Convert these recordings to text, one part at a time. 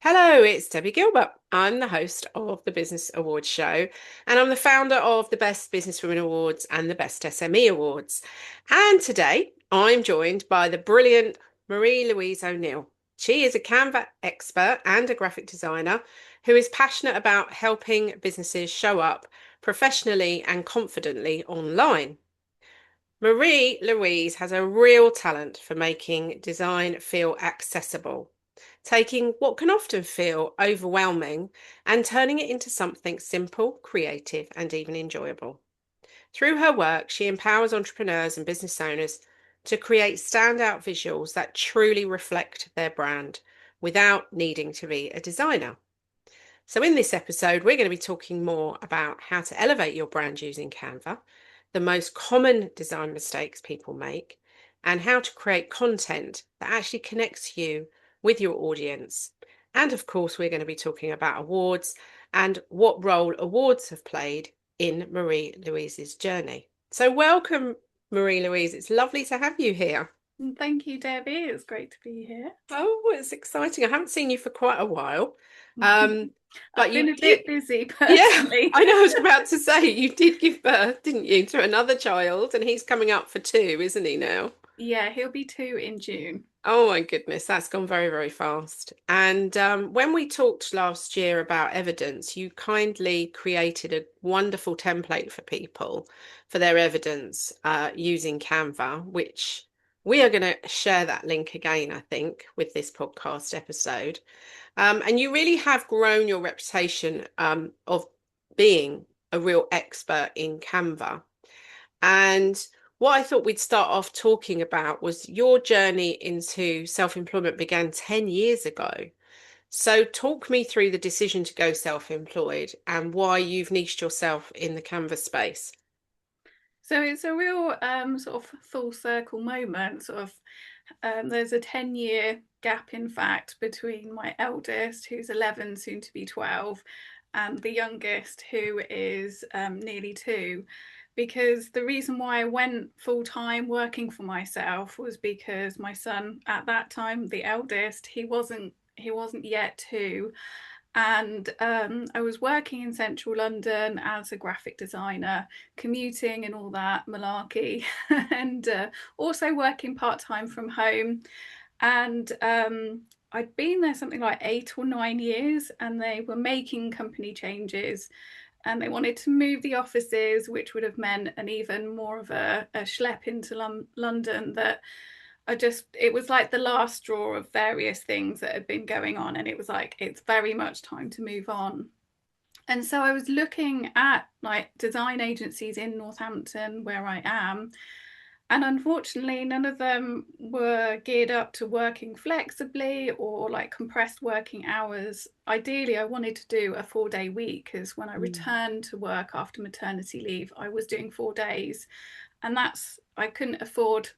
Hello, it's Debbie Gilbert. I'm the host of the Business Awards Show, and I'm the founder of the Best Businesswomen Awards and the Best SME Awards. And today I'm joined by the brilliant Marie Louise O'Neill. She is a Canva expert and a graphic designer who is passionate about helping businesses show up professionally and confidently online. Marie Louise has a real talent for making design feel accessible, taking what can often feel overwhelming and turning it into something simple, creative, and even enjoyable. Through her work, she empowers entrepreneurs and business owners to create standout visuals that truly reflect their brand without needing to be a designer. So, in this episode, we're going to be talking more about how to elevate your brand using Canva, the most common design mistakes people make, and how to create content that actually connects you with your audience. And of course, we're going to be talking about awards and what role awards have played in Marie Louise's journey. So, welcome, Marie Louise. It's lovely to have you here. Thank you, Debbie. It's great to be here. Oh, it's exciting. I haven't seen you for quite a while. Um, I've but been you a did. bit busy Yeah, personally. I know. I was about to say you did give birth, didn't you, to another child, and he's coming up for two, isn't he now? Yeah, he'll be 2 in June. Oh my goodness, that's gone very, very fast. And when we talked last year about evidence, you kindly created a wonderful template for people for their evidence using Canva, which we are going to share that link again, I think, with this podcast episode. And you really have grown your reputation of being a real expert in Canva. And what I thought we'd start off talking about was your journey into self-employment began 10 years ago. So talk me through the decision to go self-employed and why you've niched yourself in the Canva space. So it's a real sort of full circle moment. There's a 10-year gap, in fact, between my eldest, who's 11, soon to be 12, and the youngest, who is nearly 2. Because the reason why I went full time working for myself was because my son at that time, the eldest, he wasn't yet 2, and I was working in central London as a graphic designer, commuting and all that malarkey, and also working part time from home. And I'd been there something like 8 or 9 years, and they were making company changes. And they wanted to move the offices, which would have meant an even more of a schlep into London that it was like the last straw of various things that had been going on. And it was like, it's very much time to move on. And so I was looking at like design agencies in Northampton, where I am. And unfortunately, none of them were geared up to working flexibly or like compressed working hours. Ideally, I wanted to do a 4-day week because when I Mm. returned to work after maternity leave, I was doing 4 days. And I couldn't afford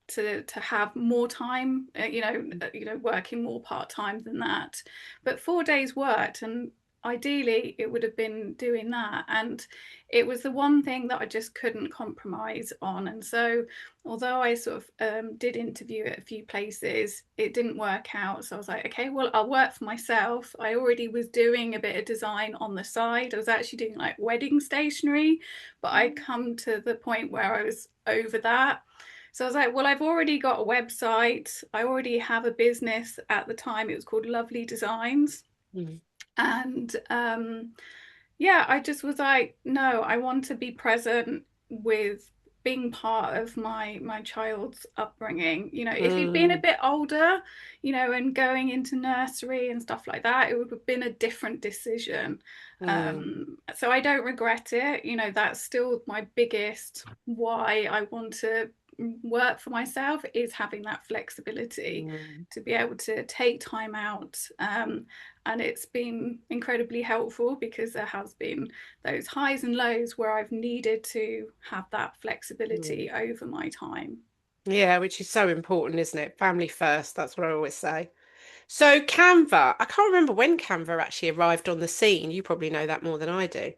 to have more time, working more part-time than that. But 4 days worked, and ideally it would have been doing that. And it was the one thing that I just couldn't compromise on. And so although I sort of did interview at a few places, it didn't work out. So I was like, okay, well, I'll work for myself. I already was doing a bit of design on the side. I was actually doing like wedding stationery, but I'd come to the point where I was over that. So I was like, well, I've already got a website. I already have a business. At the time, it was called Lovely Designs. Mm. And yeah, I just was like, no, I want to be present with being part of my child's upbringing. If he'd been a Mm. bit older, and going into nursery and stuff like that, it would have been a different decision. Mm. So I don't regret it. That's still my biggest why I want to work for myself, is having that flexibility Mm. to be able to take time out. And it's been incredibly helpful because there has been those highs and lows where I've needed to have that Mm. flexibility over my time. Yeah, which is so important, isn't it? Family first, that's what I always say. So Canva, I can't remember when Canva actually arrived on the scene. You probably know that more than I do.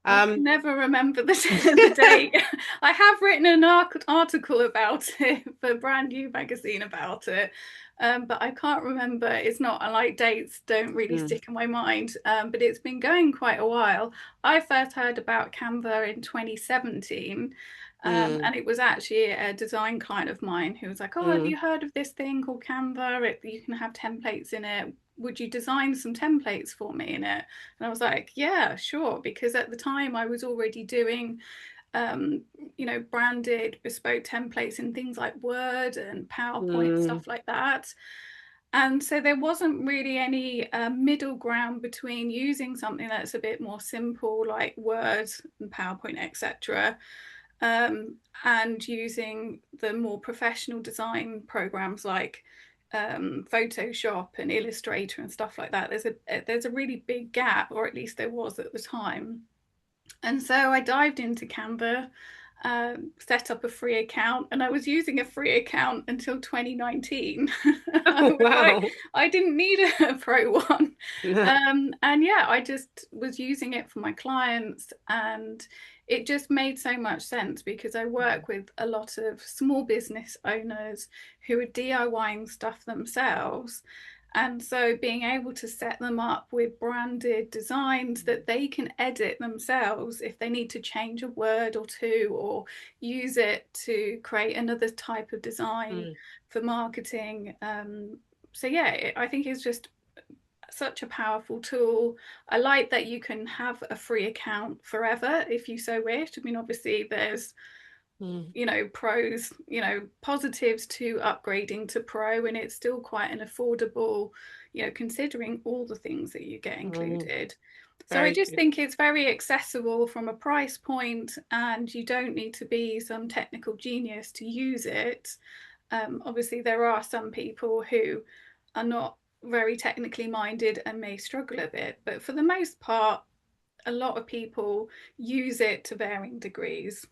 I can Um, never remember the date. I have written an article about it for a brand new magazine about it, but I can't remember. It's not like dates don't really Mm, stick in my mind, but it's been going quite a while. I first heard about Canva in 2017. mm, And it was actually a design client of mine who was like, "Oh, have mm, you heard of this thing called Canva? You can have templates in it. Would you design some templates for me in it?" And I was like, "Yeah, sure," because at the time I was already doing um, branded bespoke templates in things like Word and PowerPoint, mm, stuff like that. And so there wasn't really any middle ground between using something that's a bit more simple, like Word and PowerPoint, etc., and using the more professional design programs like Photoshop and Illustrator and stuff like that. There's a really big gap, or at least there was at the time. And so I dived into Canva, set up a free account, and I was using a free account until 2019. I Oh, was like, wow. I didn't need a pro one. Yeah. And yeah, I just was using it for my clients, and it just made so much sense because I work with a lot of small business owners who are DIYing stuff themselves. And so being able to set them up with branded designs that they can edit themselves if they need to change a word or two, or use it to create another type of design Mm. for marketing. So yeah, I think it's just such a powerful tool. I like that you can have a free account forever if you so wish. I mean, obviously there's Mm. pros, positives to upgrading to pro, and it's still quite an affordable, considering all the things that you get Mm. included. So I Very just good. think it's very accessible from a price point, and you don't need to be some technical genius to use it. Obviously there are some people who are not very technically minded and may struggle a bit, but for the most part a lot of people use it to varying degrees.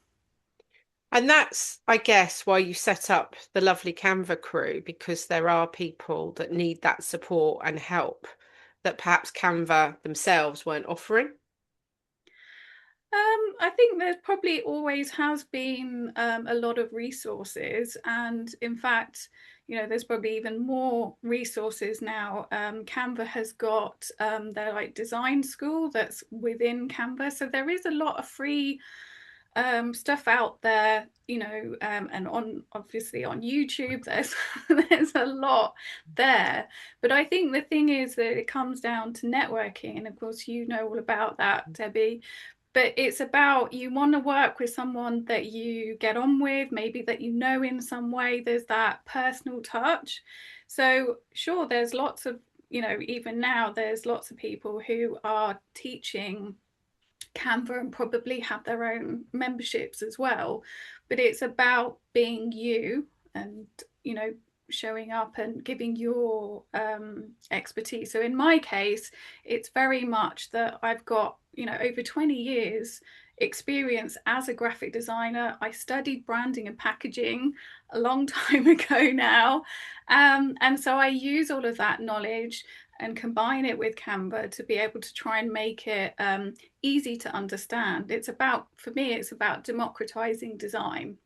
And that's, I guess, why you set up the lovely Canva crew, because there are people that need that support and help that perhaps Canva themselves weren't offering. I think there probably always has been a lot of resources, and in fact, there's probably even more resources now. Canva has got their like design school that's within Canva, so there is a lot of free stuff out there, and on obviously on YouTube, there's a lot there. But I think the thing is that it comes down to networking, and of course, you know all about that, Debbie. But it's about, you want to work with someone that you get on with, maybe that you know in some way. There's that personal touch. So sure, there's lots of, even now there's lots of people who are teaching Canva and probably have their own memberships as well. But it's about being you, and, showing up and giving your expertise. So in my case, it's very much that I've got, over 20 years experience as a graphic designer. I studied branding and packaging a long time ago now. And so I use all of that knowledge and combine it with Canva to be able to try and make it easy to understand. For me, it's about democratizing design.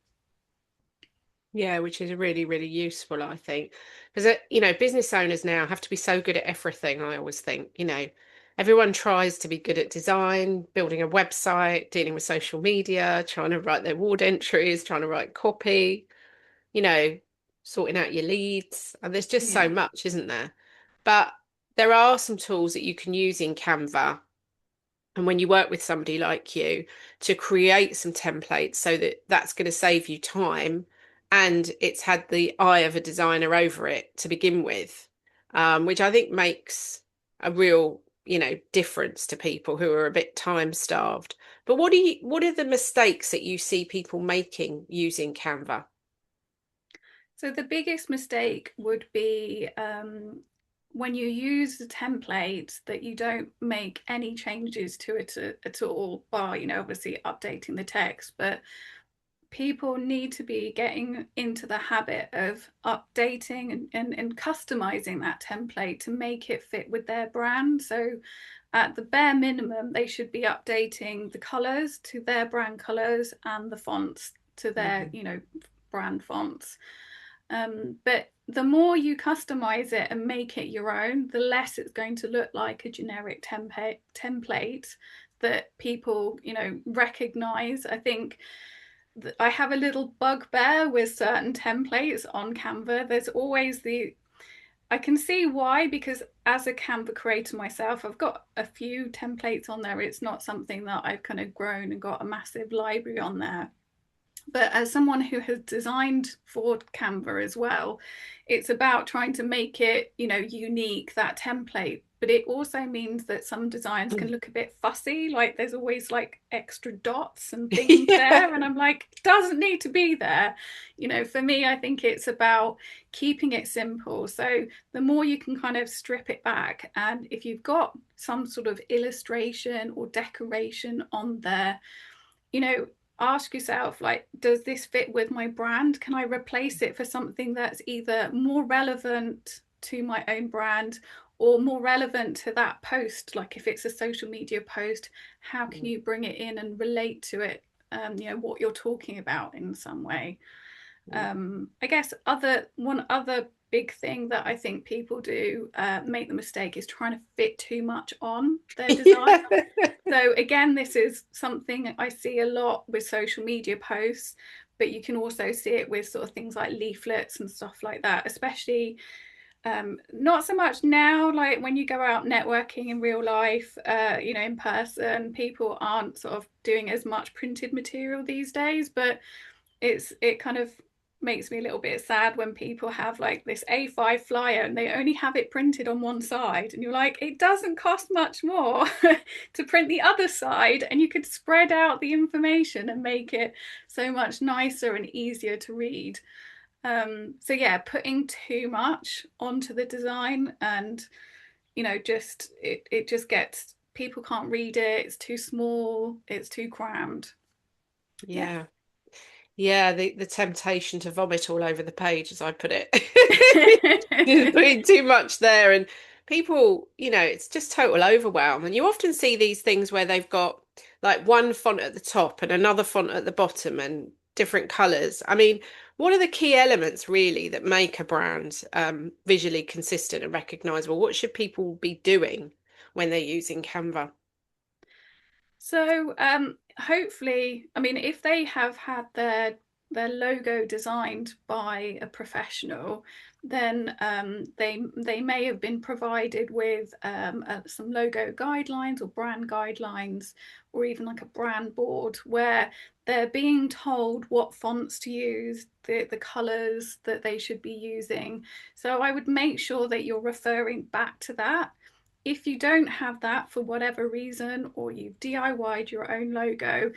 Yeah, which is really, really useful, I think. Because, business owners now have to be so good at everything, I always think. Everyone tries to be good at design, building a website, dealing with social media, trying to write their ward entries, trying to write copy, you know, sorting out your leads. And there's just so Yeah. much, isn't there? But there are some tools that you can use in Canva, and when you work with somebody like you, to create some templates so that that's going to save you time, and it's had the eye of a designer over it to begin with, which I think makes a real, difference to people who are a bit time starved. But what are the mistakes that you see people making using Canva? So the biggest mistake would be when you use the template that you don't make any changes to it at all, bar, obviously updating the text. But people need to be getting into the habit of updating and customizing that template to make it fit with their brand. So at the bare minimum, they should be updating the colors to their brand colors and the fonts to their, Mhm. brand fonts. But the more you customize it and make it your own, the less it's going to look like a generic template that people, recognize. I think I have a little bugbear with certain templates on Canva. There's always I can see why, because as a Canva creator myself, I've got a few templates on there. It's not something that I've kind of grown and got a massive library on there. But as someone who has designed for Canva as well, it's about trying to make it, unique, that template. But it also means that some designs can look a bit fussy, like there's always like extra dots and things Yeah. there. And I'm like, doesn't need to be there. For me, I think it's about keeping it simple. So the more you can kind of strip it back, and if you've got some sort of illustration or decoration on there, ask yourself, like, does this fit with my brand? Can I replace it for something that's either more relevant to my own brand or more relevant to that post? Like if it's a social media post, how can you bring it in and relate to it, what you're talking about in some way? I guess one other big thing that I think people do make the mistake is trying to fit too much on their design. Yeah. So again, this is something I see a lot with social media posts, but you can also see it with sort of things like leaflets and stuff like that, especially not so much now, like when you go out networking in real life, in person, people aren't sort of doing as much printed material these days, but it kind of makes me a little bit sad when people have like this A5 flyer and they only have it printed on one side, and you're like, it doesn't cost much more to print the other side, and you could spread out the information and make it so much nicer and easier to read. So yeah, putting too much onto the design, and just it just gets, people can't read it, it's too small, it's too crammed. Yeah. Yeah. Yeah, the temptation to vomit all over the page, as I put it. Just putting too much there, and people, it's just total overwhelm. And you often see these things where they've got like one font at the top and another font at the bottom and different colors. I mean, what are the key elements really that make a brand visually consistent and recognizable? What should people be doing when they're using Canva? So hopefully, I mean, if they have had their logo designed by a professional, then they may have been provided with some logo guidelines or brand guidelines, or even like a brand board where they're being told what fonts to use, the colors that they should be using. So I would make sure that you're referring back to that. If you don't have that for whatever reason, or you've DIY'd your own logo,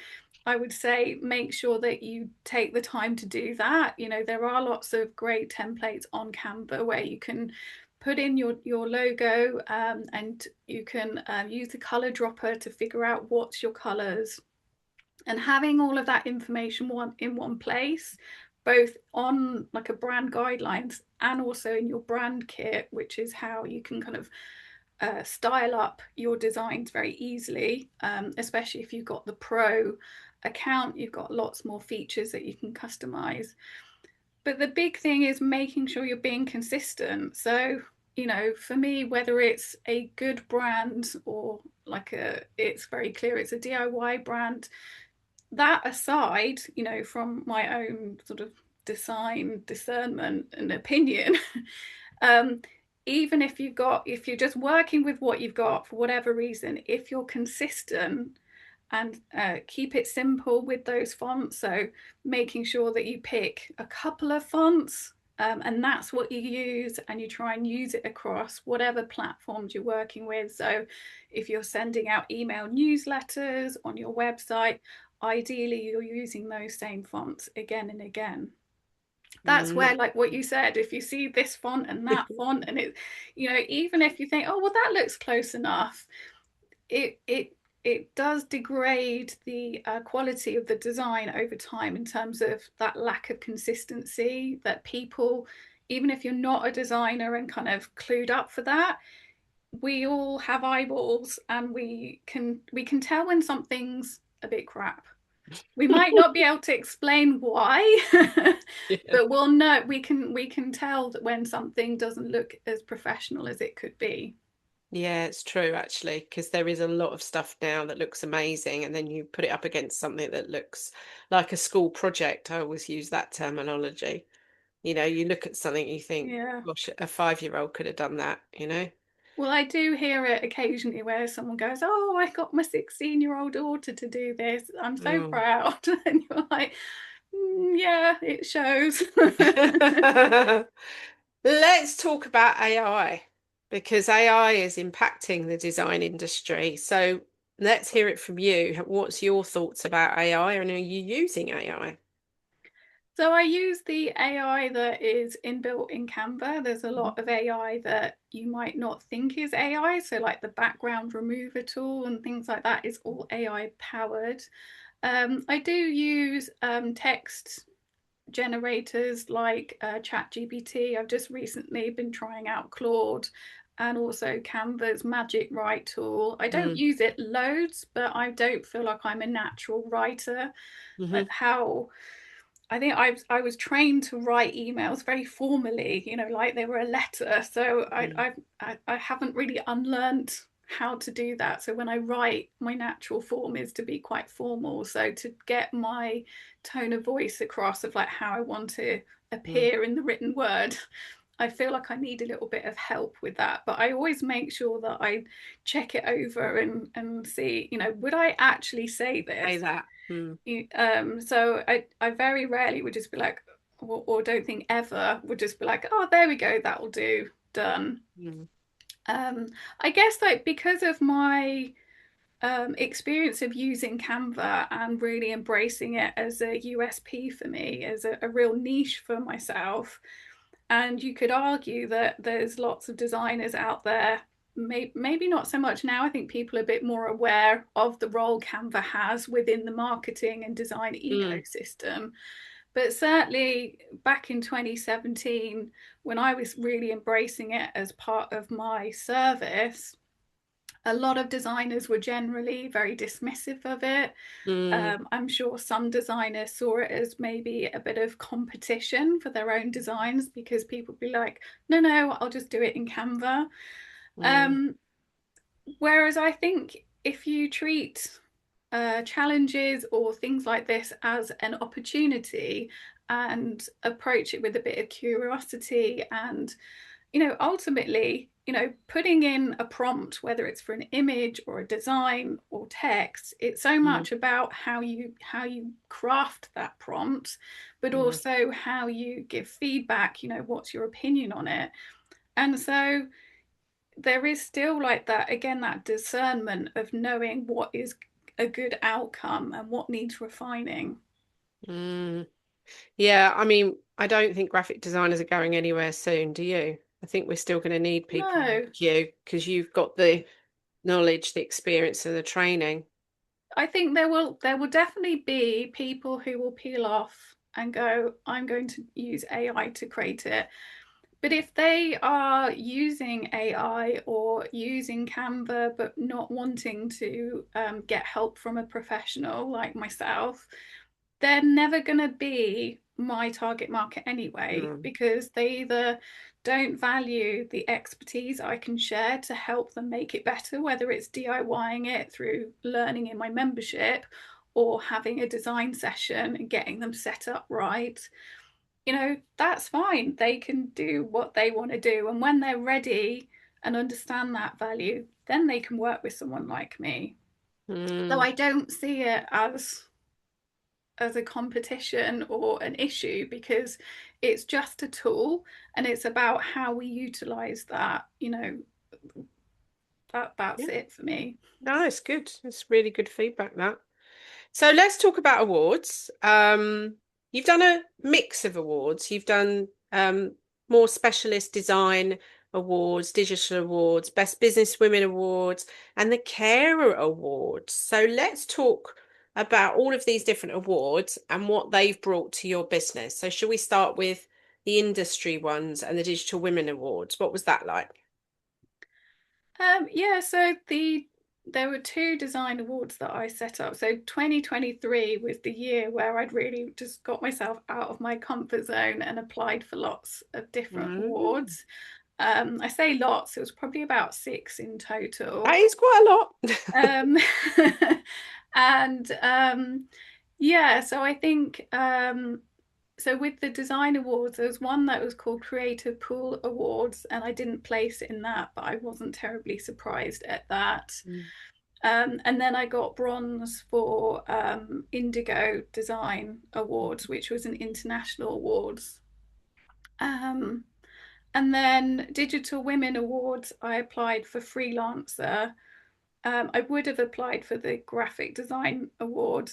I would say make sure that you take the time to do that. There are lots of great templates on Canva where you can put in your logo, and you can use the color dropper to figure out what's your colors. And having all of that information in one place, both on like a brand guidelines and also in your brand kit, which is how you can kind of style up your designs very easily, especially if you've got the pro account, you've got lots more features that you can customize. But the big thing is making sure you're being consistent. So, for me, whether it's a good brand or it's very clear it's a DIY brand, that aside, from my own sort of design discernment and opinion, um, even if you're just working with what you've got for whatever reason, if you're consistent and keep it simple with those fonts, so making sure that you pick a couple of fonts, and that's what you use, and you try and use it across whatever platforms you're working with. So if you're sending out email newsletters on your website, ideally you're using those same fonts again and again. That's Mm. where, like what you said, if you see this font and that font, and it, even if you think, oh well, that looks close enough, it does degrade the quality of the design over time, in terms of that lack of consistency that people, even if you're not a designer and kind of clued up for that, we all have eyeballs, and we can tell when something's a bit crap. We might not be able to explain why, Yeah. but we'll know we can tell that when something doesn't look as professional as it could be. Yeah, it's true actually, because there is a lot of stuff now that looks amazing, and then you put it up against something that looks like a school project. I always use that terminology. You look at something, you think, Yeah. gosh, a 5-year-old could have done that. Well, I do hear it occasionally where someone goes, "Oh, I got my 16-year-old daughter to do this. I'm so Oh. proud." And you're like, "Yeah, it shows." Let's talk about AI because AI is impacting the design industry. So let's hear it from you. What's your thoughts about AI, and are you using AI? So I use the AI that is inbuilt in Canva. There's a Mhm. lot of AI that you might not think is AI. So like the background remover tool and things like that is all AI powered. I do use text generators like ChatGPT. I've just recently been trying out Claude and also Canva's Magic Write tool. I don't Mm. use it loads, but I don't feel like I'm a natural writer. Hmm. How I think I was trained to write emails very formally, like they were a letter. So Mm. I haven't really unlearned how to do that. So when I write, my natural form is to be quite formal. So to get my tone of voice across of like how I want to Mm. appear in the written word, I feel like I need a little bit of help with that. But I always make sure that I check it over and see, would I actually say Say this? that. Mm. So I very rarely would just be like, or don't think ever would just be like, oh, there we go, that'll do, done. Mm. Um, I guess like because of my experience of using Canva and really embracing it as a USP for me, as a real niche for myself, and you could argue that there's lots of designers out there, maybe not so much now. I think people are a bit more aware of the role Canva has within the marketing and design Mm. ecosystem. But certainly back in 2017, when I was really embracing it as part of my service, a lot of designers were generally very dismissive of it. Mm. I'm sure some designers saw it as maybe a bit of competition for their own designs because people would be like, no, no, I'll just do it in Canva. Mm. Um, Whereas I think if you treat challenges or things like this as an opportunity and approach it with a bit of curiosity and ultimately, putting in a prompt, whether it's for an image or a design or text, it's so Mm. much about how you craft that prompt, but Mm. also how you give feedback, what's your opinion on it. And so there is still like that, again, that discernment of knowing what is a good outcome and what needs refining. Mm. Yeah, I mean, I don't think graphic designers are going anywhere soon, do you? I think we're still going to need people No, like you because you've got the knowledge, the experience, and the training. I think there will definitely be people who will peel off and go, I'm going to use AI to create it. But if they are using AI or using Canva but not wanting to get help from a professional like myself, they're never going to be my target market anyway, Mm. because they either don't value the expertise I can share to help them make it better, whether it's DIYing it through learning in my membership or having a design session and getting them set up right. That's fine. They can do what they want to do. And when they're ready and understand that value, then they can work with someone like me. So Mm. I don't see it as a competition or an issue, because it's just a tool and it's about how we utilize that. That's Yeah, it for me. no, it's good. It's really good feedback, that. So let's talk about awards. You've done a mix of awards. You've done more specialist design awards, digital awards, Best Business Women awards, and the Carer Awards. So let's talk about all of these different awards and what they've brought to your business. So shall we start with the industry ones and the Digital Women Awards? What was that like? Yeah, so the there were two design awards that I set up. So 2023 was the year where I'd really just got myself out of my comfort zone and applied for lots of different Mm. awards. I say lots, it was probably about six in That total. is quite a lot. Um, and yeah, so I think so with the design awards, there was one that was called Creative Pool Awards, and I didn't place in that, but I wasn't terribly surprised at that. Mm. And then I got bronze for Indigo Design Awards, which was an international awards. Um, and then Digital Women Awards, I applied for freelancer. I would have applied for the Graphic Design Award,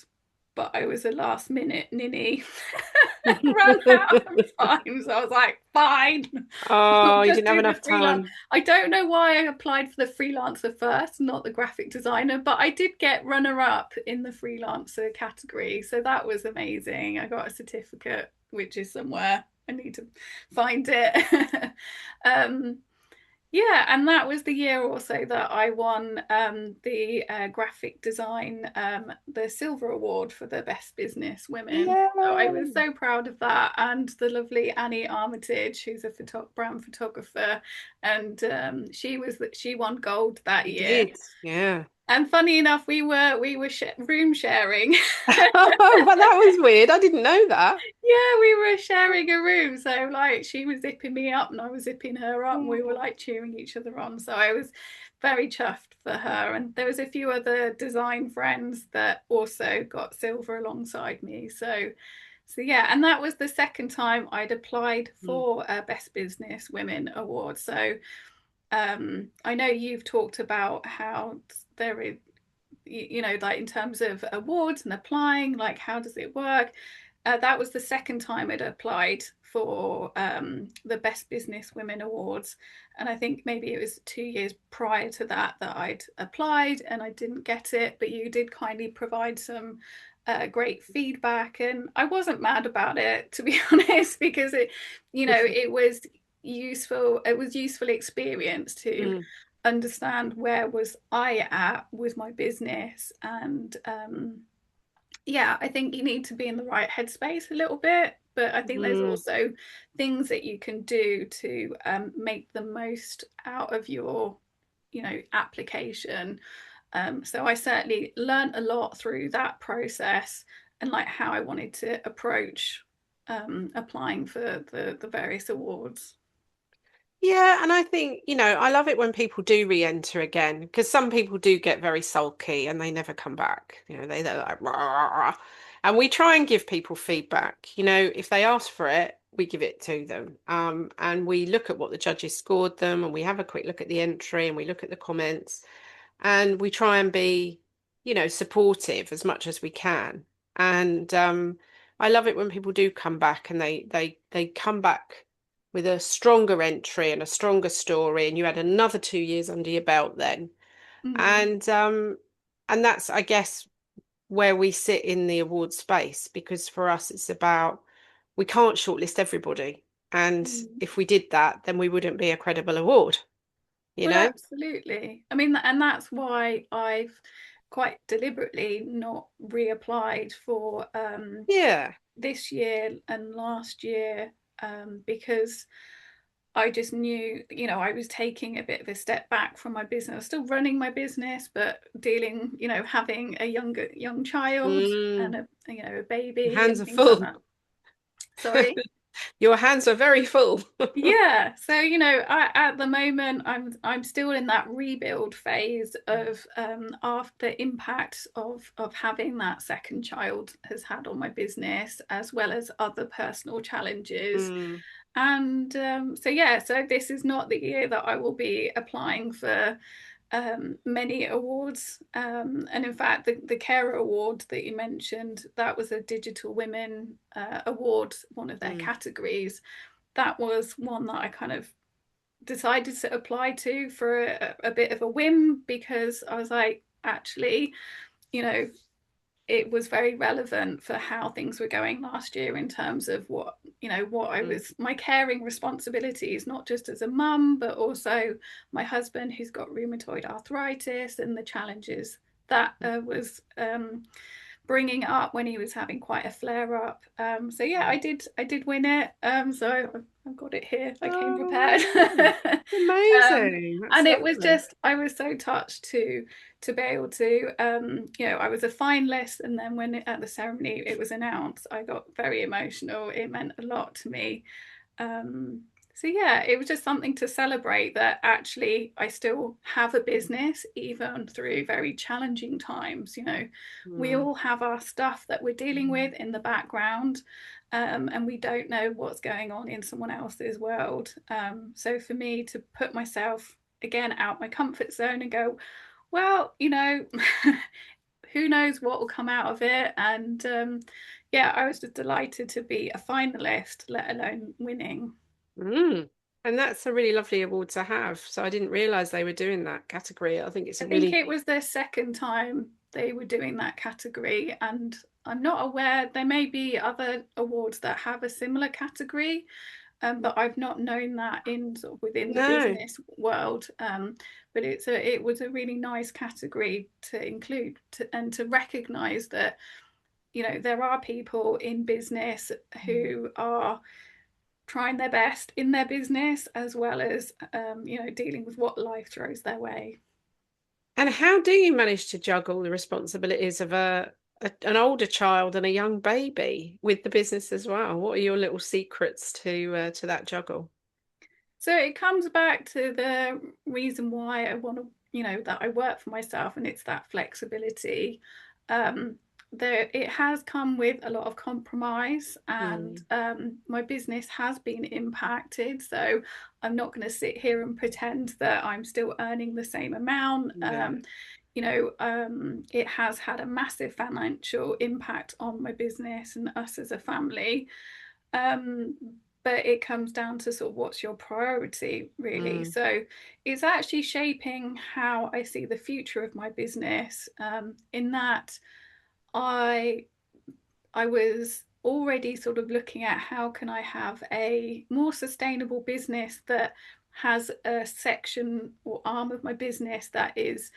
but I was a last minute ninny. Run out of time. So I was like, fine, Oh, I'll you just didn't have do the enough freelance. time. I don't know why I applied for the freelancer first, not the graphic designer, but I did get runner up in the freelancer category. So that was amazing. I got a certificate, which is somewhere. I need to find it. um, yeah, and that was the year also that I won the graphic design, the Silver Award for the Best Business Women. So I was Yeah. so proud of that, and the lovely Annie Armitage, who's a brand photographer, and she won gold that You year. did. Yeah. And funny enough, we were room sharing. Oh, but that was weird. I didn't know that. Yeah, we were sharing a room. So like she was zipping me up and I was zipping her up and we were Yeah. like cheering each other on. So I was very chuffed for her. And there was a few other design friends that also got silver alongside me. So yeah, and that was the second time I'd applied Mm. for a Best Business Women Award. So I know you've talked about how there is, like in terms of awards and applying, like how does it work? That was the second time I'd applied for the Best Business Women Awards. And I think maybe it was 2 years prior to that that I'd applied and I didn't get it. But you did kindly provide some great feedback. And I wasn't mad about it, to be honest, because it was useful. It was useful experience to Mm. understand where was I at with my business and yeah, I think you need to be in the right headspace a little bit, but I think there's Mm. also things that you can do to make the most out of your, application. So I certainly learned a lot through that process and like how I wanted to approach applying for the various awards. Yeah, and I think, I love it when people do re-enter again because some people do get very sulky and they never come back. They're like, "Rah." And we try and give people feedback. If they ask for it, we give it to them. And we look at what the judges scored them and we have a quick look at the entry and we look at the comments and we try and be, supportive as much as we can. And I love it when people do come back and they come back with a stronger entry and a stronger story, and you had another 2 years under your belt then. Mm. And that's, I guess, where we sit in the award space, because for us it's about we can't shortlist everybody. And Mm. if we did that, then we wouldn't be a credible award, you Well, know? absolutely. I mean, and that's why I've quite deliberately not reapplied for Yeah. this year and last year because I just knew, I was taking a bit of a step back from my business. I was still running my business, but dealing, having a young child and Mm. a Your baby hands and are things like full. that. Sorry. Your hands are very full. Yeah, so at the moment I'm still in that rebuild phase of after impact of having that second child has had on my business as well as other personal challenges. Mm. And so yeah, so this is not the year that I will be applying for many awards. And in fact, the Carer Award that you mentioned, that was a Digital Women Award, one of their Mm. categories. That was one that I kind of decided to apply to for a bit of a whim because I was like, actually, you know, it was very relevant for how things were going last year in terms of what, what I Mm. was, my caring responsibilities, not just as a mum, but also my husband who's got rheumatoid arthritis and the challenges that was bringing up when he was having quite a flare up. So yeah, I did win it. So I've got it here. I came Oh, prepared. wow. um, Amazing. That's and it was lovely. just, I was so touched to be able to, I was a finalist, and then when at the ceremony it was announced, I got very emotional. It meant a lot to me. Um, so yeah, it was just something to celebrate that actually I still have a business even through very challenging times. We Mm. all have our stuff that we're dealing with in the background, and we don't know what's going on in someone else's world. So for me to put myself again out my comfort zone and go, well, who knows what will come out of it. And yeah, I was just delighted to be a finalist, let alone winning. Mm. And that's a really lovely award to have. So I didn't realize they were doing that category. I think it's I a think really it was their second time they were doing that category, and I'm not aware, there may be other awards that have a similar category, but I've not known that in sort of within the no. business world. But it was a really nice category to include, and to recognise that there are people in business who are trying their best in their business, as well as dealing with what life throws their way. And how do you manage to juggle the responsibilities of an older child and a young baby with the business as well? What are your little secrets to that juggle? So it comes back to the reason why I want to, that I work for myself, and it's that flexibility. Um, it has come with a lot of compromise, and Mm. my business has been impacted. So I'm not going to sit here and pretend that I'm still earning the same amount. No. It has had a massive financial impact on my business and us as a family. Um, but it comes down to sort of what's your priority, really. Mm. So it's actually shaping how I see the future of my business. In that I I was already sort of looking at how can I have a more sustainable business that has a section or arm of my business that is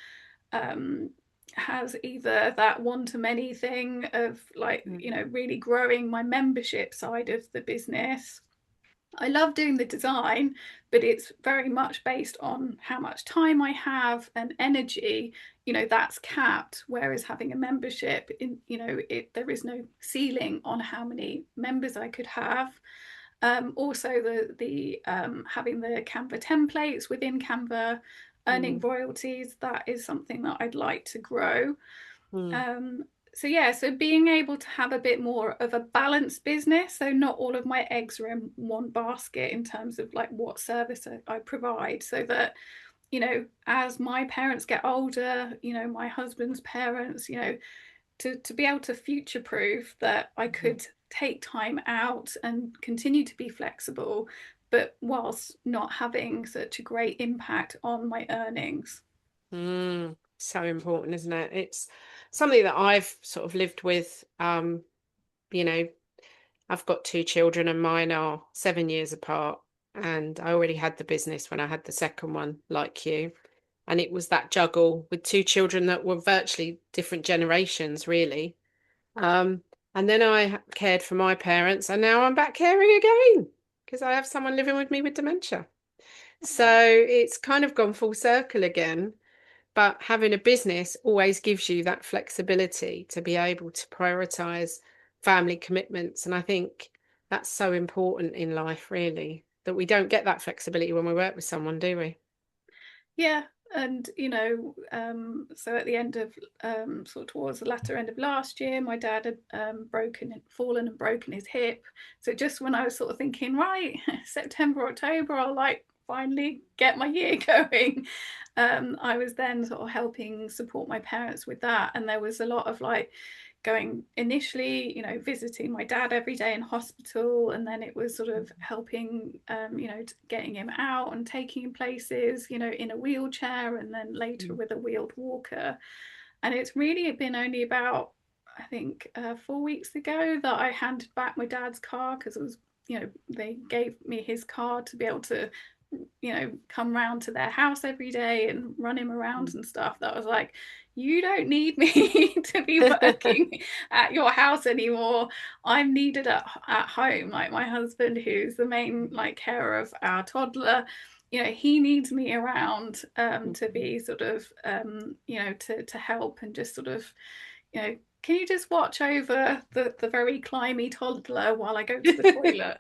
um, has either that one to many thing of, like, Mm. really growing my membership side of the business. I love doing the design, but it's very much based on how much time I have and energy. That's capped. Whereas having a membership, there is no ceiling on how many members I could have. Also, the having the Canva templates within Canva, earning Mm. royalties. That is something that I'd like to grow. Mm. Um, so yeah, so being able to have a bit more of a balanced business, so not all of my eggs are in one basket in terms of like what service I provide, so that as my parents get older, my husband's parents, to be able to future proof that I Mhm. could take time out and continue to be flexible, but whilst not having such a great impact on my earnings. Mm. So important, isn't it? It's something that I've sort of lived with. You know, I've got two children and mine are 7 years apart. And I already had the business when I had the second one, like you. And it was that juggle with two children that were virtually different generations, really. Um, and then I cared for my parents, and now I'm back caring again because I have someone living with me with dementia. So it's kind of gone full circle again. But having a business always gives you that flexibility to be able to prioritize family commitments. And I think that's so important in life, really, that we don't get that flexibility when we work with someone, do we? Yeah, and so at the end of sort of towards the latter end of last year, my dad had fallen and broken his hip. So just when I was sort of thinking, right, September, October, I'll like finally get my year going. I was then sort of helping support my parents with that, and there was a lot of like going initially, visiting my dad every day in hospital, and then it was sort of helping, getting him out and taking him places, in a wheelchair, and then later Mm. with a wheeled walker. And it's really been only about I think 4 weeks ago that I handed back my dad's car because it was, they gave me his car to be able to, come round to their house every day and run him around and stuff. That was like, you don't need me to be working at your house anymore. I'm needed at home. Like my husband, who's the main like carer of our toddler, he needs me around to be sort of to help and just sort of can you just watch over the very climby toddler while I go to the toilet?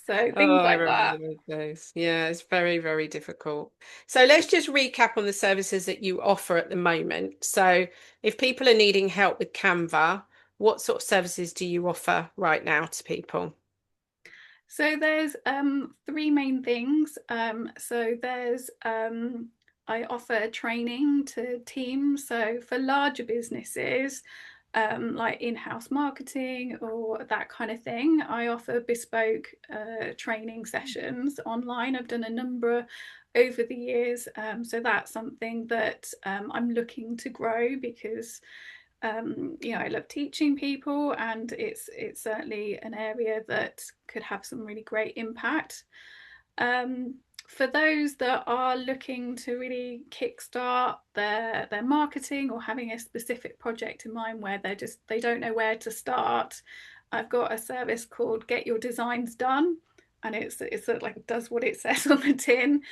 So Oh, things I like that. remember those. Yeah, it's very, very difficult. So let's just recap on the services that you offer at the moment. So if people are needing help with Canva, what sort of services do you offer right now to people? So there's three main things. So there's I offer training to teams. So for larger businesses, like in-house marketing or that kind of thing, I offer bespoke training sessions online. I've done a number over the years. So that's something that I'm looking to grow because I love teaching people, and it's certainly an area that could have some really great impact. Um, for those that are looking to really kickstart their marketing or having a specific project in mind where they don't know where to start, I've got a service called Get Your Designs Done, and it's like it does what it says on the tin.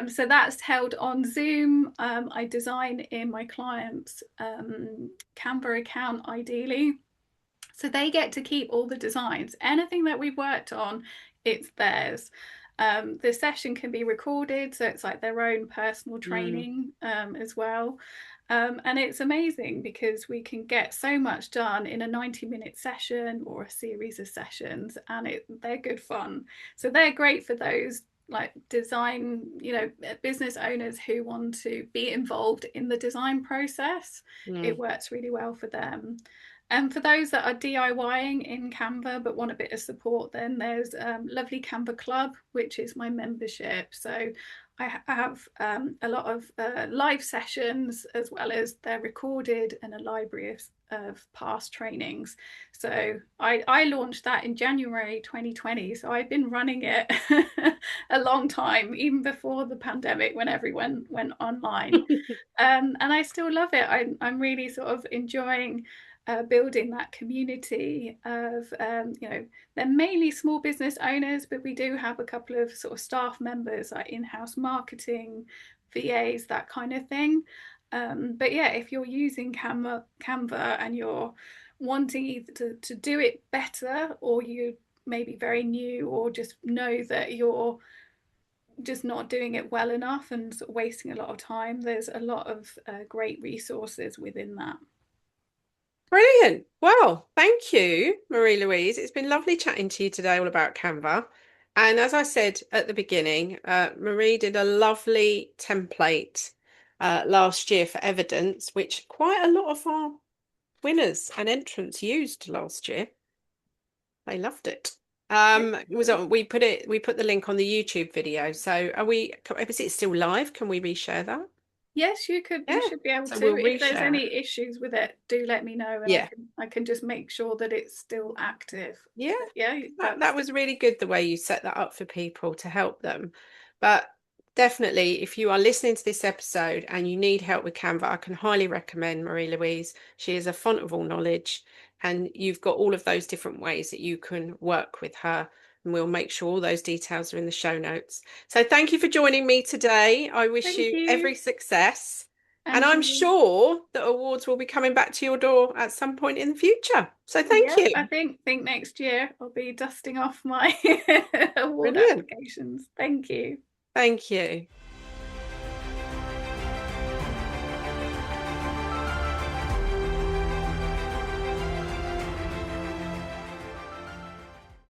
So that's held on Zoom. I design in my client's Canva account ideally, so they get to keep all the designs. Anything that we've worked on, it's theirs. The session can be recorded, so it's like their own personal Mm, training as well. And it's amazing because we can get so much done in a 90-minute session or a series of sessions, and they're good fun. So they're great for those like design, business owners who want to be involved in the design process. It mm, works really well for them. And for those that are DIYing in Canva but want a bit of support, then there's Lovely Canva Club, which is my membership. So I have a lot of live sessions as well as they're recorded and a library of past trainings. So I launched that in January 2020. So I've been running it a long time, even before the pandemic when everyone went online. And I still love it. I'm really sort of enjoying building that community of they're mainly small business owners, but we do have a couple of sort of staff members like in-house marketing, VAs, that kind of thing. But yeah, if you're using Canva and you're wanting either to do it better, or you may be very new, or just know that you're just not doing it well enough and sort of wasting a lot of time, there's a lot of great resources within that. brilliant. Well, thank you, Marie Louise. It's been lovely chatting to you today all about Canva. And as I said at the beginning, Marie did a lovely template last year for evidence, which quite a lot of our winners and entrants used last year. They loved it. It was on, we put the link on the YouTube video. So is it still live? Can we reshare that? Yes, you Yeah. should be able So to. we'll If there's reshare it. any issues with it, do let me know and Yeah. I can just make sure that it's still active. Yeah. But yeah, That was really good the way you set that up for people to help them. But definitely, if you are listening to this episode and you need help with Canva, I can highly recommend Marie Louise. She is a font of all knowledge, and you've got all of those different ways that you can work with her. And we'll make sure all those details are in the show notes. So thank you for joining me today. I wish thank you you. every success. And And I'm you. sure that awards will be coming back to your door at some point in the future. So thank Yep, I you. think next year I'll be dusting off my award Brilliant. applications. Thank you. Thank you.